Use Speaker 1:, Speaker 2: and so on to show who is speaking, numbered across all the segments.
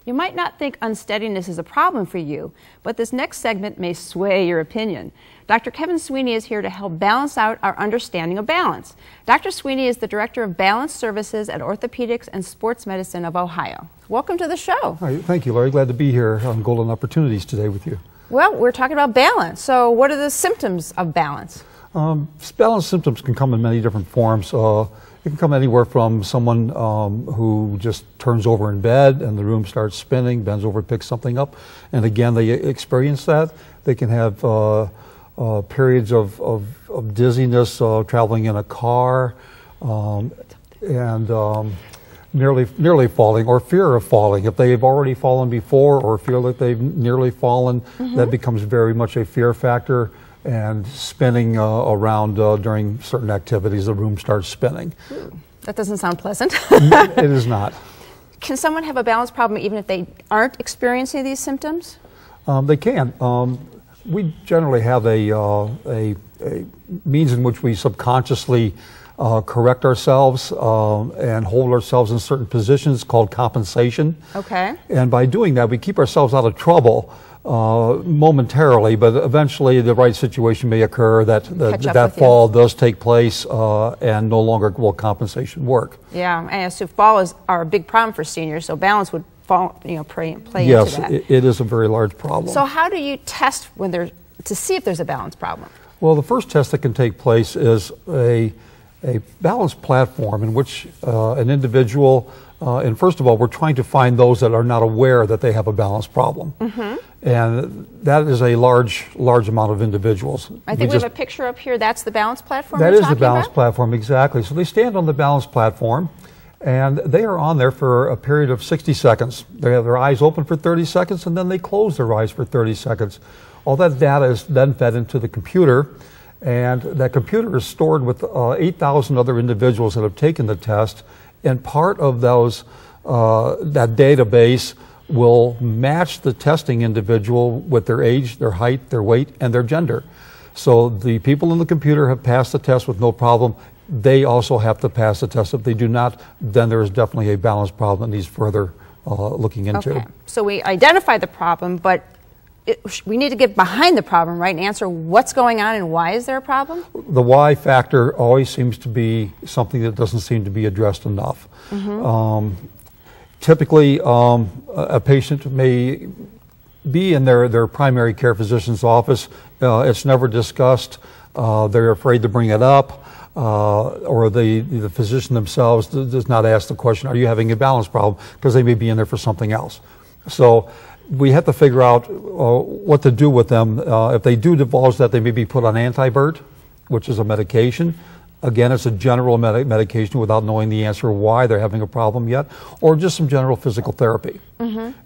Speaker 1: You might not think unsteadiness is a problem for you, but this next segment may sway your opinion. Dr. Kevin Sweeney is here to help balance out our understanding of balance. Dr. Sweeney is the Director of Balance Services at Orthopedics and Sports Medicine of Ohio. Welcome to the show.
Speaker 2: Hi, thank you, Laurie. Glad to be here on Golden Opportunities today with you.
Speaker 1: Well, we're talking about balance. So what are the symptoms of balance?
Speaker 2: Balance symptoms can come in many different forms. It can come anywhere from someone who just turns over in bed and the room starts spinning, bends over, picks something up, and again they experience that. They can have periods of dizziness, traveling in a car, and nearly falling, or fear of falling. If they've already fallen before or feel like they've nearly fallen, that becomes very much a fear factor. And spinning around during certain activities, the room starts spinning.
Speaker 1: That doesn't sound pleasant.
Speaker 2: It is not.
Speaker 1: Can someone have a balance problem even if they aren't experiencing these symptoms?
Speaker 2: They can. We generally have a means in which we subconsciously correct ourselves and hold ourselves in certain positions called compensation.
Speaker 1: Okay.
Speaker 2: And by doing that, we keep ourselves out of trouble momentarily, but eventually the right situation may occur that fall does take place and no longer will compensation work.
Speaker 1: Yeah, and so falls are a big problem for seniors, so balance would play into that.
Speaker 2: Yes, it is a very large problem.
Speaker 1: So how do you test to see if there's a balance problem?
Speaker 2: Well, the first test that can take place is a balance platform in which an individual, and first of all, we're trying to find those that are not aware that they have a balance problem. And that is a large amount of individuals.
Speaker 1: I think we have a picture up here. That's the balance platform
Speaker 2: That
Speaker 1: we're
Speaker 2: is the balance
Speaker 1: about?
Speaker 2: platform, exactly. So they stand on the balance platform, and they are on there for a period of 60 seconds. They have their eyes open for 30 seconds, and then they close their eyes for 30 seconds. All that data is then fed into the computer, and that computer is stored with 8,000 other individuals that have taken the test, and part of those that database will match the testing individual with their age, their height, their weight, and their gender. So the people in the computer have passed the test with no problem. They also have to pass the test. If they do not, then there is definitely a balance problem that needs further looking into.
Speaker 1: Okay, so we identify the problem, but we need to get behind the problem, right, and answer what's going on and why is there a problem?
Speaker 2: The why factor always seems to be something that doesn't seem to be addressed enough. Typically, a patient may be in their primary care physician's office. It's never discussed. They're afraid to bring it up, or the physician themselves does not ask the question, are you having a balance problem? Because they may be in there for something else. So we have to figure out what to do with them. If they do divulge that, they may be put on Antivert, which is a medication. Again, it's a general medication without knowing the answer why they're having a problem yet, or just some general physical therapy.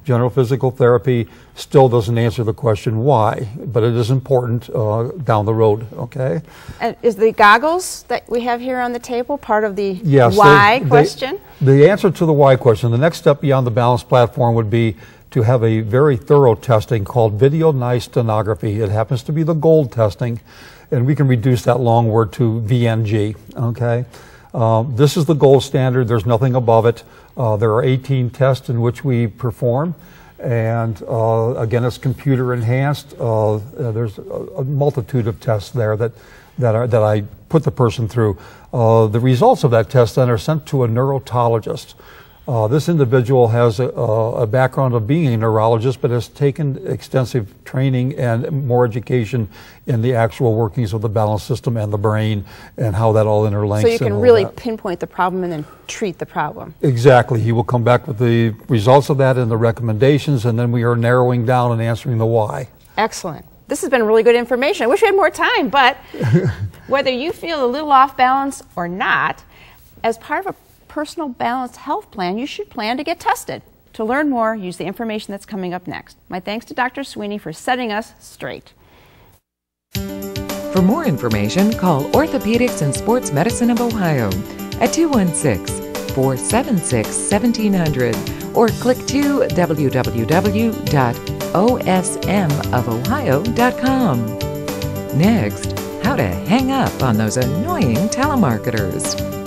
Speaker 2: General physical therapy still doesn't answer the question why, but it is important down the road, okay?
Speaker 1: And is the goggles that we have here on the table part of the question?
Speaker 2: The answer to the why question, the next step beyond the balance platform would be to have a very thorough testing called video nice stenography. It happens to be the gold testing, and we can reduce that long word to VNG, okay? This is the gold standard. There's nothing above it. There are 18 tests in which we perform, and again, it's computer enhanced. There's a multitude of tests there that I put the person through. The results of that test then are sent to a neurologist. This individual has a background of being a neurologist, but has taken extensive training and more education in the actual workings of the balance system and the brain and how that all interlinks.
Speaker 1: So you can really pinpoint the problem and then treat the problem.
Speaker 2: Exactly. He will come back with the results of that and the recommendations, and then we are narrowing down and answering the why.
Speaker 1: Excellent. This has been really good information. I wish we had more time, but whether you feel a little off balance or not, as part of a personal balanced health plan, you should plan to get tested. To learn more, use the information that's coming up next. My thanks to Dr. Sweeney for setting us straight.
Speaker 3: For more information, call Orthopedics and Sports Medicine of Ohio at 216-476-1700 or click to www.osmofohio.com. Next, how to hang up on those annoying telemarketers.